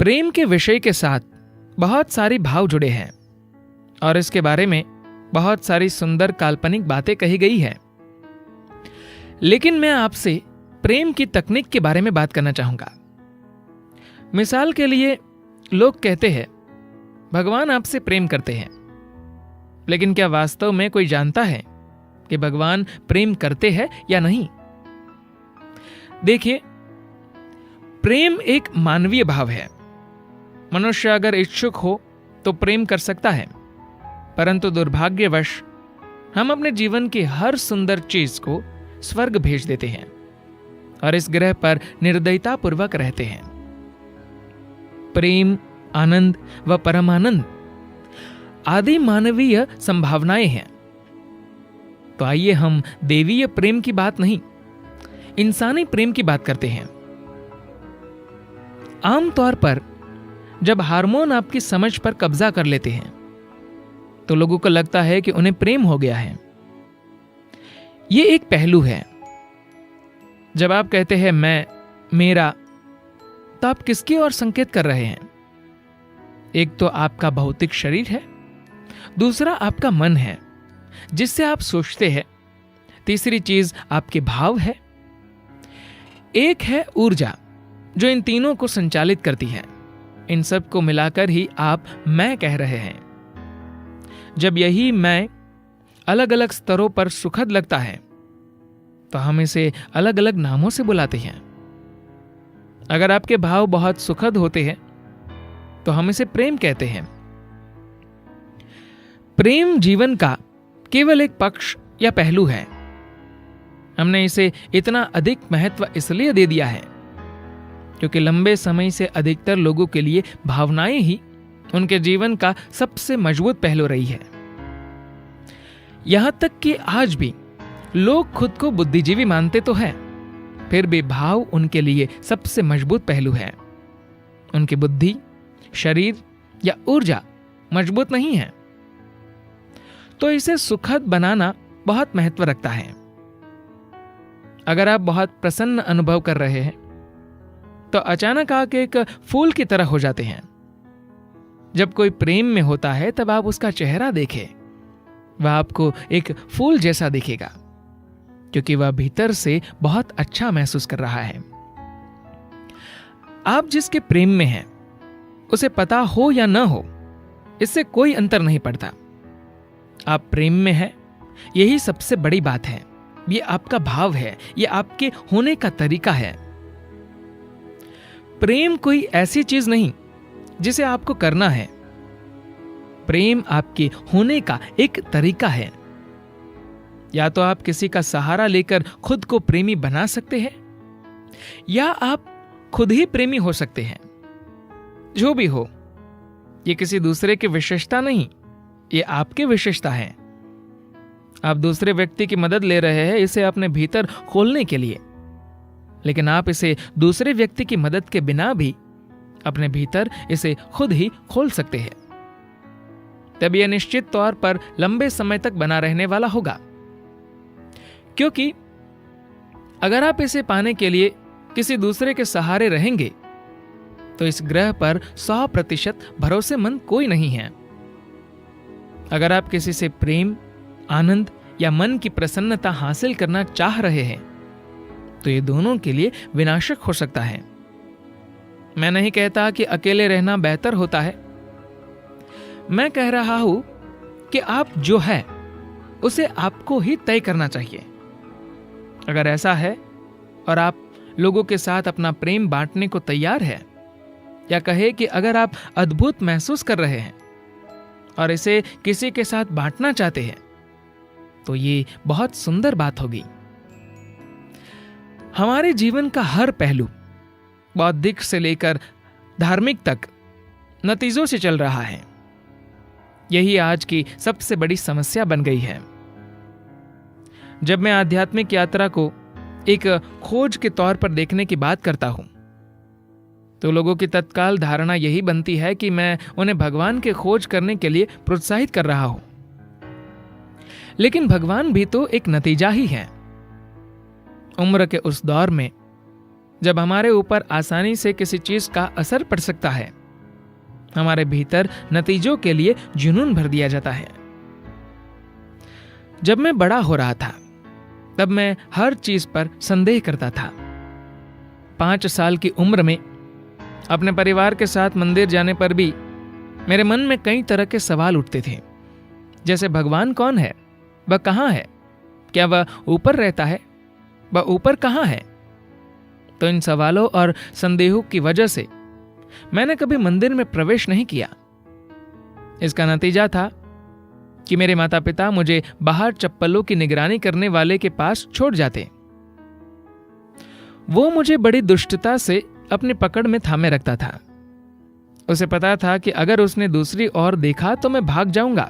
प्रेम के विषय के साथ बहुत सारी भाव जुड़े हैं और इसके बारे में बहुत सारी सुंदर काल्पनिक बातें कही गई है। लेकिन मैं आपसे प्रेम की तकनीक के बारे में बात करना चाहूंगा। मिसाल के लिए लोग कहते हैं भगवान आपसे प्रेम करते हैं, लेकिन क्या वास्तव में कोई जानता है कि भगवान प्रेम करते हैं या नहीं? देखिए, प्रेम एक मानवीय भाव है। मनुष्य अगर इच्छुक हो तो प्रेम कर सकता है, परंतु दुर्भाग्यवश हम अपने जीवन की हर सुंदर चीज को स्वर्ग भेज देते हैं और इस ग्रह पर निर्दयता पूर्वक रहते हैं। प्रेम, आनंद व परमानंद आदि मानवीय संभावनाएं हैं। तो आइए हम देवीय प्रेम की बात नहीं, इंसानी प्रेम की बात करते हैं। आमतौर पर जब हार्मोन आपकी समझ पर कब्जा कर लेते हैं तो लोगों को लगता है कि उन्हें प्रेम हो गया है। यह एक पहलू है। जब आप कहते हैं मैं, मेरा, तो आप किसकी ओर संकेत कर रहे हैं? एक तो आपका भौतिक शरीर है, दूसरा आपका मन है जिससे आप सोचते हैं, तीसरी चीज आपके भाव है, एक है ऊर्जा जो इन तीनों को संचालित करती है। इन सब को मिलाकर ही आप मैं कह रहे हैं। जब यही मैं अलग अलग स्तरों पर सुखद लगता है तो हम इसे अलग अलग नामों से बुलाते हैं। अगर आपके भाव बहुत सुखद होते हैं तो हम इसे प्रेम कहते हैं। प्रेम जीवन का केवल एक पक्ष या पहलू है। हमने इसे इतना अधिक महत्व इसलिए दे दिया है क्योंकि लंबे समय से अधिकतर लोगों के लिए भावनाएं ही उनके जीवन का सबसे मजबूत पहलू रही है। यहां तक कि आज भी लोग खुद को बुद्धिजीवी मानते तो हैं, फिर भी भाव उनके लिए सबसे मजबूत पहलू है। उनकी बुद्धि, शरीर या ऊर्जा मजबूत नहीं है, तो इसे सुखद बनाना बहुत महत्व रखता है। अगर आप बहुत प्रसन्न अनुभव कर रहे हैं तो अचानक आके एक फूल की तरह हो जाते हैं। जब कोई प्रेम में होता है तब आप उसका चेहरा देखें, वह आपको एक फूल जैसा दिखेगा क्योंकि वह भीतर से बहुत अच्छा महसूस कर रहा है। आप जिसके प्रेम में हैं उसे पता हो या न हो, इससे कोई अंतर नहीं पड़ता। आप प्रेम में हैं, यही सबसे बड़ी बात है। ये आपका भाव है, ये आपके होने का तरीका है। प्रेम कोई ऐसी चीज नहीं जिसे आपको करना है। प्रेम आपके होने का एक तरीका है। या तो आप किसी का सहारा लेकर खुद को प्रेमी बना सकते हैं, या आप खुद ही प्रेमी हो सकते हैं। जो भी हो, ये किसी दूसरे की विशेषता नहीं, ये आपकी विशेषता है। आप दूसरे व्यक्ति की मदद ले रहे हैं इसे अपने भीतर खोलने के लिए, लेकिन आप इसे दूसरे व्यक्ति की मदद के बिना भी अपने भीतर इसे खुद ही खोल सकते हैं। तब यह निश्चित तौर पर लंबे समय तक बना रहने वाला होगा, क्योंकि अगर आप इसे पाने के लिए किसी दूसरे के सहारे रहेंगे तो इस ग्रह पर 100% भरोसेमंद कोई नहीं है। अगर आप किसी से प्रेम, आनंद या मन की प्रसन्नता हासिल करना चाह रहे हैं तो ये दोनों के लिए विनाशक हो सकता है। मैं नहीं कहता कि अकेले रहना बेहतर होता है। मैं कह रहा हूं कि आप जो है उसे आपको ही तय करना चाहिए। अगर ऐसा है और आप लोगों के साथ अपना प्रेम बांटने को तैयार है, या कहे कि अगर आप अद्भुत महसूस कर रहे हैं और इसे किसी के साथ बांटना चाहते हैं, तो ये बहुत सुंदर बात होगी। हमारे जीवन का हर पहलू, बौद्धिक से लेकर धार्मिक तक, नतीजों से चल रहा है। यही आज की सबसे बड़ी समस्या बन गई है। जब मैं आध्यात्मिक यात्रा को एक खोज के तौर पर देखने की बात करता हूं तो लोगों की तत्काल धारणा यही बनती है कि मैं उन्हें भगवान के खोज करने के लिए प्रोत्साहित कर रहा हूं। लेकिन भगवान भी तो एक नतीजा ही है। उम्र के उस दौर में जब हमारे ऊपर आसानी से किसी चीज का असर पड़ सकता है, हमारे भीतर नतीजों के लिए जुनून भर दिया जाता है। जब मैं बड़ा हो रहा था, तब मैं हर चीज पर संदेह करता था। 5 साल की उम्र में अपने परिवार के साथ मंदिर जाने पर भी मेरे मन में कई तरह के सवाल उठते थे, जैसे भगवान कौन है, वह कहाँ है, क्या वह ऊपर रहता है, वह ऊपर कहाँ है। तो इन सवालों और संदेहों की वजह से मैंने कभी मंदिर में प्रवेश नहीं किया। इसका नतीजा था कि मेरे माता पिता मुझे बाहर चप्पलों की निगरानी करने वाले के पास छोड़ जाते। वो मुझे बड़ी दुष्टता से अपनी पकड़ में थामे रखता था। उसे पता था कि अगर उसने दूसरी ओर देखा तो मैं भाग जाऊंगा।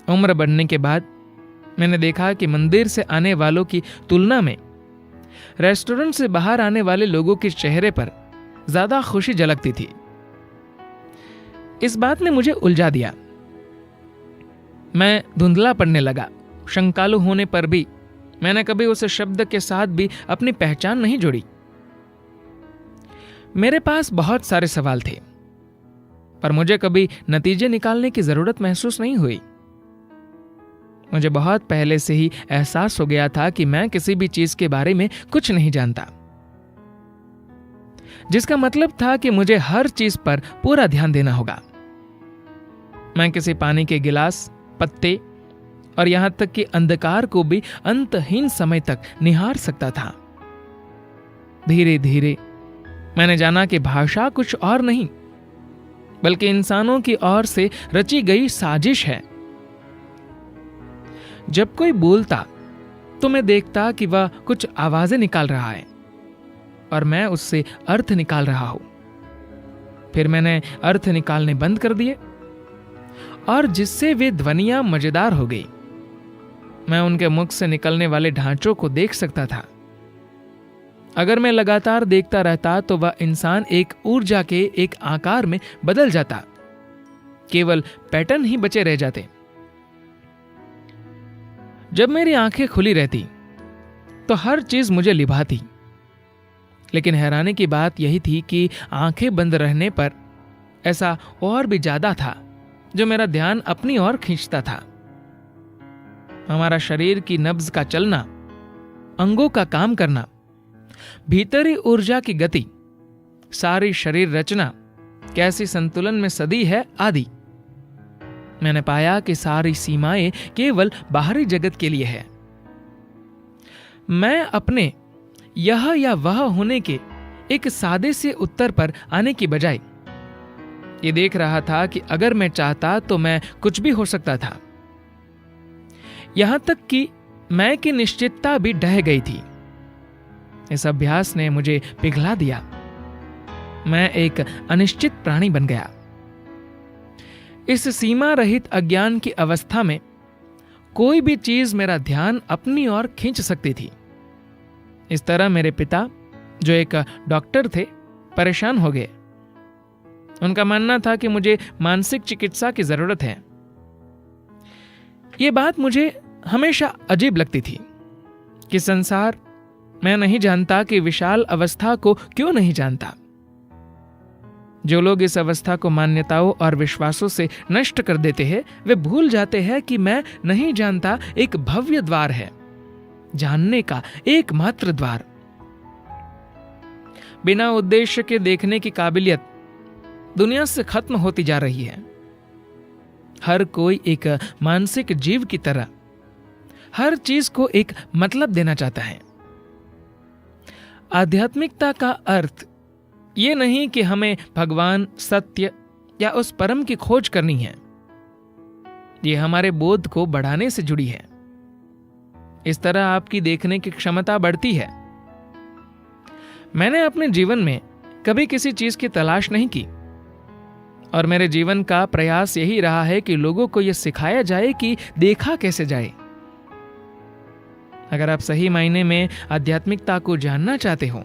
उम्र बढ़ने के बाद मैंने देखा कि मंदिर से आने वालों की तुलना में रेस्टोरेंट से बाहर आने वाले लोगों के चेहरे पर ज्यादा खुशी झलकती थी। इस बात ने मुझे उलझा दिया। मैं धुंधला पड़ने लगा। शंकालु होने पर भी मैंने कभी उस शब्द के साथ भी अपनी पहचान नहीं जोड़ी। मेरे पास बहुत सारे सवाल थे, पर मुझे कभी नतीजे निकालने की जरूरत महसूस नहीं हुई। मुझे बहुत पहले से ही एहसास हो गया था कि मैं किसी भी चीज के बारे में कुछ नहीं जानता, जिसका मतलब था कि मुझे हर चीज पर पूरा ध्यान देना होगा। मैं किसी पानी के गिलास, पत्ते और यहां तक कि अंधकार को भी अंतहीन समय तक निहार सकता था। धीरे धीरे मैंने जाना कि भाषा कुछ और नहीं बल्कि इंसानों की ओर से रची गई साजिश है। जब कोई बोलता तो मैं देखता कि वह कुछ आवाजें निकाल रहा है और मैं उससे अर्थ निकाल रहा हूं। फिर मैंने अर्थ निकालने बंद कर दिए और जिससे वे ध्वनियां मजेदार हो गई। मैं उनके मुख से निकलने वाले ढांचों को देख सकता था। अगर मैं लगातार देखता रहता तो वह इंसान एक ऊर्जा के एक आकार में बदल जाता। केवल पैटर्न ही बचे रह जाते। जब मेरी आंखें खुली रहती तो हर चीज मुझे लिभाती, लेकिन हैरानी की बात यही थी कि आंखें बंद रहने पर ऐसा और भी ज्यादा था जो मेरा ध्यान अपनी ओर खींचता था। हमारा शरीर की नब्ज का चलना, अंगों का काम करना, भीतरी ऊर्जा की गति, सारी शरीर रचना कैसी संतुलन में सदी है आदि। मैंने पाया कि सारी सीमाएं केवल बाहरी जगत के लिए है। मैं अपने यह या वह होने के एक सादे से उत्तर पर आने की बजाय ये देख रहा था कि अगर मैं चाहता तो मैं कुछ भी हो सकता था। यहां तक कि मैं की निश्चितता भी ढह गई थी। इस अभ्यास ने मुझे पिघला दिया। मैं एक अनिश्चित प्राणी बन गया। इस सीमा रहित अज्ञान की अवस्था में कोई भी चीज मेरा ध्यान अपनी ओर खींच सकती थी। इस तरह मेरे पिता, जो एक डॉक्टर थे, परेशान हो गए। उनका मानना था कि मुझे मानसिक चिकित्सा की जरूरत है। यह बात मुझे हमेशा अजीब लगती थी कि संसार, मैं नहीं जानता कि विशाल अवस्था को क्यों नहीं जानता। जो लोग इस अवस्था को मान्यताओं और विश्वासों से नष्ट कर देते हैं, वे भूल जाते हैं कि मैं नहीं जानता एक भव्य द्वार है, जानने का एकमात्र द्वार। बिना उद्देश्य के देखने की काबिलियत दुनिया से खत्म होती जा रही है। हर कोई एक मानसिक जीव की तरह हर चीज को एक मतलब देना चाहता है। आध्यात्मिकता का अर्थ ये नहीं कि हमें भगवान, सत्य या उस परम की खोज करनी है। यह हमारे बोध को बढ़ाने से जुड़ी है। इस तरह आपकी देखने की क्षमता बढ़ती है। मैंने अपने जीवन में कभी किसी चीज की तलाश नहीं की और मेरे जीवन का प्रयास यही रहा है कि लोगों को यह सिखाया जाए कि देखा कैसे जाए। अगर आप सही मायने में आध्यात्मिकता को जानना चाहते हो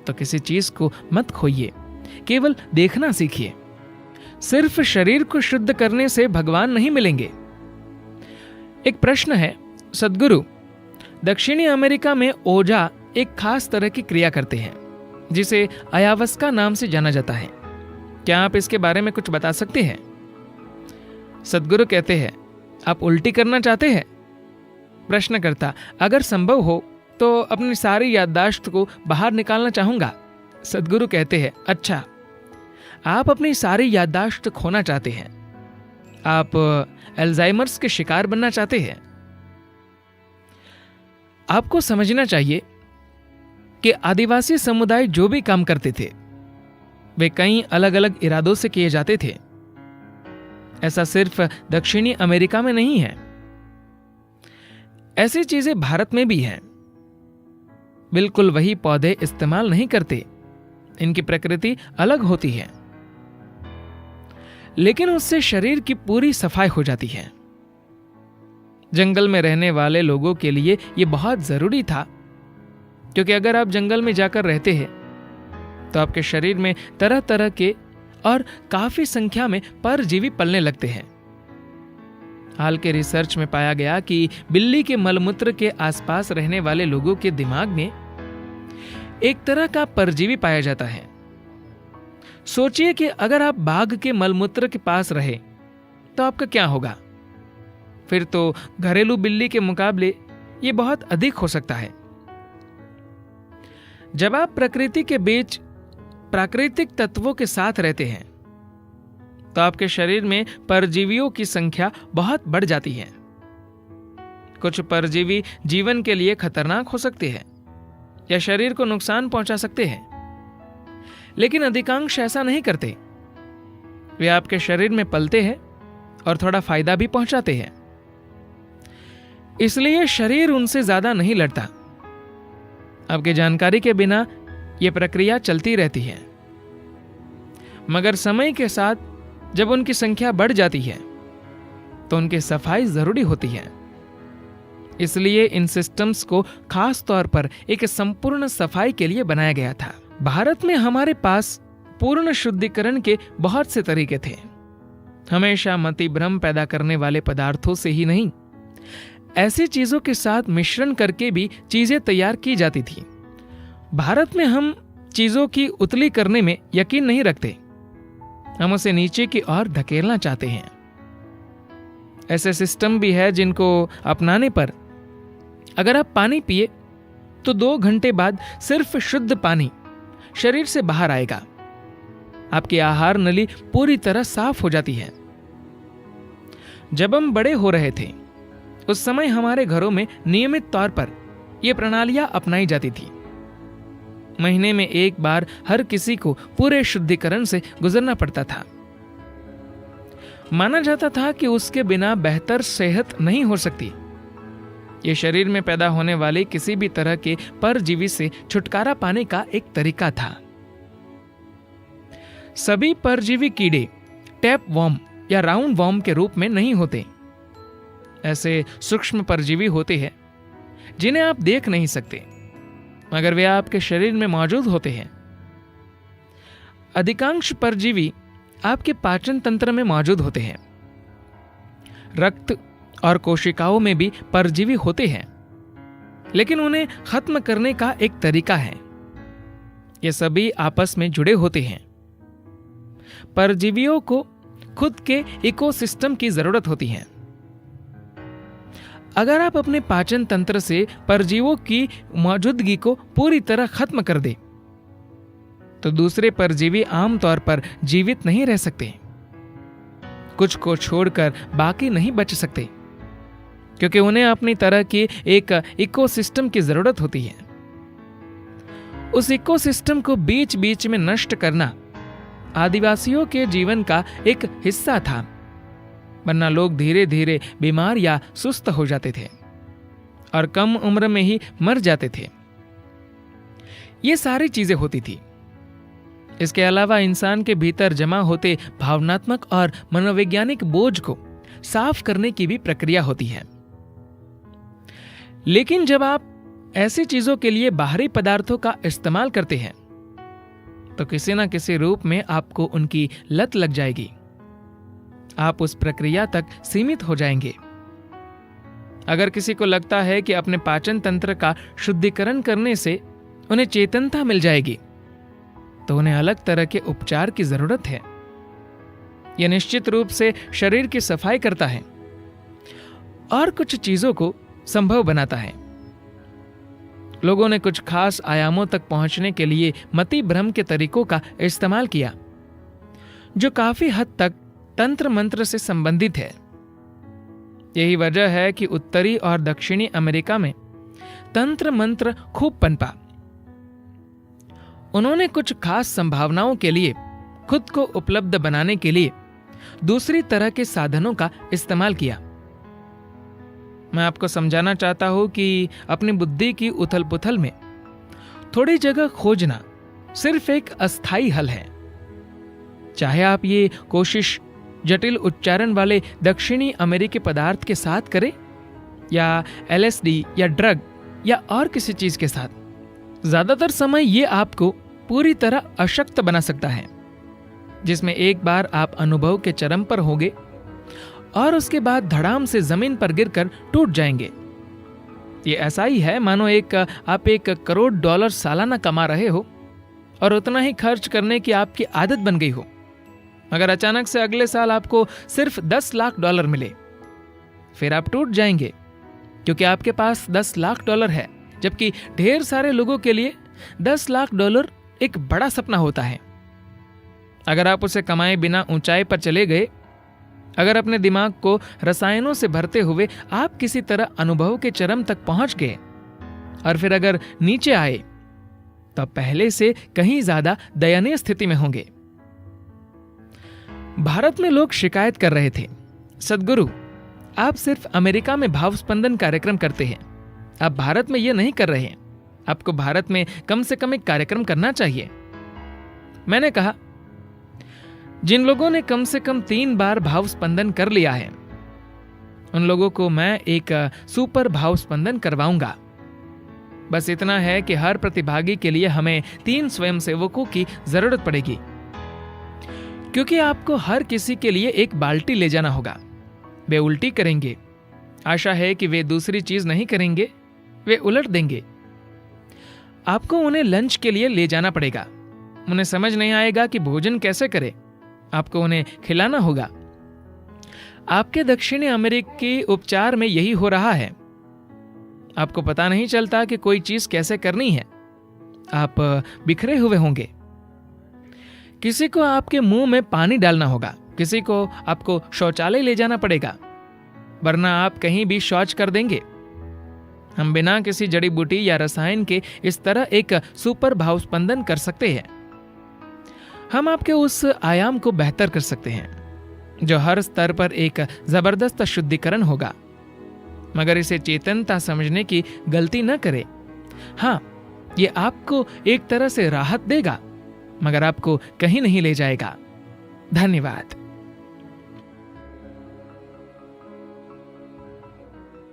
तो किसी चीज को मत खोइए, केवल देखना सीखिए। सिर्फ शरीर को शुद्ध करने से भगवान नहीं मिलेंगे। एक प्रश्न है, सद्गुरु, दक्षिणी अमेरिका में ओझा एक खास तरह की क्रिया करते हैं जिसे अयावस्का नाम से जाना जाता है। क्या आप इसके बारे में कुछ बता सकते हैं? सद्गुरु कहते हैं, आप उल्टी करना चाहते हैं? प्रश्नकर्ता, अगर संभव हो तो अपनी सारी याददाश्त को बाहर निकालना चाहूंगा। सद्गुरु कहते हैं, अच्छा, आप अपनी सारी याददाश्त खोना चाहते हैं, आप अल्जाइमर्स के शिकार बनना चाहते हैं। आपको समझना चाहिए कि आदिवासी समुदाय जो भी काम करते थे वे कई अलग अलग इरादों से किए जाते थे। ऐसा सिर्फ दक्षिणी अमेरिका में नहीं है, ऐसी चीजें भारत में भी हैं। बिल्कुल वही पौधे इस्तेमाल नहीं करते, इनकी प्रकृति अलग होती है, लेकिन उससे शरीर की पूरी सफाई हो जाती है। जंगल में रहने वाले लोगों के लिए यह बहुत जरूरी था, क्योंकि अगर आप जंगल में जाकर रहते हैं तो आपके शरीर में तरह तरह के और काफी संख्या में परजीवी पलने लगते हैं। हाल के रिसर्च में पाया गया कि बिल्ली के मलमूत्र के आसपास रहने वाले लोगों के दिमाग में एक तरह का परजीवी पाया जाता है। सोचिए कि अगर आप बाघ के मलमूत्र के पास रहे तो आपका क्या होगा? फिर तो घरेलू बिल्ली के मुकाबले यह बहुत अधिक हो सकता है। जब आप प्रकृति के बीच प्राकृतिक तत्वों के साथ रहते हैं तो आपके शरीर में परजीवियों की संख्या बहुत बढ़ जाती है। कुछ परजीवी जीवन के लिए खतरनाक हो सकते हैं या शरीर को नुकसान पहुंचा सकते हैं, लेकिन अधिकांश ऐसा नहीं करते। वे आपके शरीर में पलते हैं और थोड़ा फायदा भी पहुंचाते हैं, इसलिए शरीर उनसे ज्यादा नहीं लड़ता। आपकी जानकारी के बिना यह प्रक्रिया चलती रहती है, मगर समय के साथ जब उनकी संख्या बढ़ जाती है तो उनकी सफाई जरूरी होती है। इसलिए इन सिस्टम्स को खास तौर पर एक संपूर्ण सफाई के लिए बनाया गया था। भारत में हमारे पास पूर्ण शुद्धिकरण के बहुत से तरीके थे। हमेशा मति भ्रम पैदा करने वाले पदार्थों से ही नहीं, ऐसी चीजों के साथ मिश्रण करके भी चीजें तैयार की जाती थी। भारत में हम चीजों की उतली करने में यकीन नहीं रखते, हम उसे नीचे की ओर धकेलना चाहते हैं। ऐसे सिस्टम भी है जिनको अपनाने पर अगर आप पानी पिए तो 2 घंटे बाद सिर्फ शुद्ध पानी शरीर से बाहर आएगा। आपकी आहार नली पूरी तरह साफ हो जाती है। जब हम बड़े हो रहे थे उस समय हमारे घरों में नियमित तौर पर यह प्रणालियां अपनाई जाती थी। महीने में एक बार हर किसी को पूरे शुद्धिकरण से गुजरना पड़ता था। माना जाता था कि उसके बिना बेहतर सेहत नहीं हो सकती। यह शरीर में पैदा होने वाले किसी भी तरह के परजीवी से छुटकारा पाने का एक तरीका था। सभी परजीवी कीड़े टैप वॉर्म या राउंड वॉर्म के रूप में नहीं होते। ऐसे सूक्ष्म परजीवी होते हैं जिन्हें आप देख नहीं सकते, मगर वे आपके शरीर में मौजूद होते हैं। अधिकांश परजीवी आपके पाचन तंत्र में मौजूद होते हैं। रक्त और कोशिकाओं में भी परजीवी होते हैं, लेकिन उन्हें खत्म करने का एक तरीका है। ये सभी आपस में जुड़े होते हैं। परजीवियों को खुद के इकोसिस्टम की जरूरत होती है। अगर आप अपने पाचन तंत्र से परजीवों की मौजूदगी को पूरी तरह खत्म कर दे तो दूसरे परजीवी आमतौर पर जीवित नहीं रह सकते। कुछ को छोड़कर बाकी नहीं बच सकते, क्योंकि उन्हें अपनी तरह की एक इकोसिस्टम की जरूरत होती है। उस इकोसिस्टम को बीच बीच में नष्ट करना आदिवासियों के जीवन का एक हिस्सा था, वरना लोग धीरे धीरे बीमार या सुस्त हो जाते थे और कम उम्र में ही मर जाते थे। ये सारी चीजें होती थी। इसके अलावा इंसान के भीतर जमा होते भावनात्मक और मनोवैज्ञानिक बोझ को साफ करने की भी प्रक्रिया होती है। लेकिन जब आप ऐसी चीजों के लिए बाहरी पदार्थों का इस्तेमाल करते हैं तो किसी न किसी रूप में आपको उनकी लत लग जाएगी। आप उस प्रक्रिया तक सीमित हो जाएंगे। अगर किसी को लगता है कि अपने पाचन तंत्र का शुद्धिकरण करने से उन्हें चेतनता मिल जाएगी, तो उन्हें अलग तरह के उपचार की जरूरत है। यह निश्चित रूप से शरीर की सफाई करता है और कुछ चीजों को संभव बनाता है। लोगों ने कुछ खास आयामों तक पहुंचने के लिए मति भ्रम के तरीकों का इस्तेमाल किया, जो काफी हद तक तंत्र मंत्र से संबंधित है। यही वजह है कि उत्तरी और दक्षिणी अमेरिका में तंत्र मंत्र खूब पनपा। उन्होंने कुछ खास संभावनाओं के लिए खुद को उपलब्ध बनाने के लिए दूसरी तरह के साधनों का इस्तेमाल किया। मैं आपको समझाना चाहता हूं कि अपनी बुद्धि की उथल पुथल में थोड़ी जगह खोजना सिर्फ एक अस्थाई हल है। चाहे आप ये कोशिश जटिल उच्चारण वाले दक्षिणी अमेरिकी पदार्थ के साथ करें या LSD या ड्रग या और किसी चीज के साथ, ज्यादातर समय ये आपको पूरी तरह अशक्त बना सकता है, जिसमें एक बार आप अनुभव के चरम पर होंगे और उसके बाद धड़ाम से जमीन पर गिरकर टूट जाएंगे। ये ऐसा ही है मानो आप $1 करोड़ सालाना कमा रहे हो और उतना ही खर्च करने की आपकी आदत बन गई हो, मगर अचानक से अगले साल आपको सिर्फ $10 लाख मिले। फिर आप टूट जाएंगे क्योंकि आपके पास $10 लाख है, जबकि ढेर सारे लोगों के लिए $10 लाख एक बड़ा सपना होता है। अगर आप उसे कमाए बिना ऊंचाई पर चले गए, अगर अपने दिमाग को रसायनों से भरते हुए आप किसी तरह अनुभव के चरम तक पहुंच गए और फिर अगर नीचे आए, तो पहले से कहीं ज्यादा दयनीय स्थिति में होंगे। भारत में लोग शिकायत कर रहे थे, सद्गुरु आप सिर्फ अमेरिका में भाव स्पंदन कार्यक्रम करते हैं, आप भारत में यह नहीं कर रहे हैं, आपको भारत में कम से कम एक कार्यक्रम करना चाहिए। मैंने कहा, जिन लोगों ने कम से कम 3 बार भाव स्पंदन कर लिया है, उन लोगों को मैं एक सुपर भाव स्पंदन करवाऊंगा। बस इतना है कि हर प्रतिभागी के लिए हमें 3 स्वयंसेवकों की जरूरत पड़ेगी, क्योंकि आपको हर किसी के लिए एक बाल्टी ले जाना होगा। वे उल्टी करेंगे, आशा है कि वे दूसरी चीज नहीं करेंगे, वे उलट देंगे। आपको उन्हें लंच के लिए ले जाना पड़ेगा। उन्हें समझ नहीं आएगा कि भोजन कैसे करें, आपको उन्हें खिलाना होगा। आपके दक्षिणी अमेरिकी उपचार में यही हो रहा है। आपको पता नहीं चलता कि कोई चीज कैसे करनी है, आप बिखरे हुए होंगे। किसी को आपके मुंह में पानी डालना होगा, किसी को आपको शौचालय ले जाना पड़ेगा, वरना आप कहीं भी शौच कर देंगे। हम बिना किसी जड़ी बूटी या रसायन के इस तरह एक सुपर भाव स्पंदन कर सकते हैं। हम आपके उस आयाम को बेहतर कर सकते हैं जो हर स्तर पर एक जबरदस्त शुद्धिकरण होगा, मगर इसे चेतनता समझने की गलती न करें। हाँ, ये आपको एक तरह से राहत देगा, मगर आपको कहीं नहीं ले जाएगा। धन्यवाद।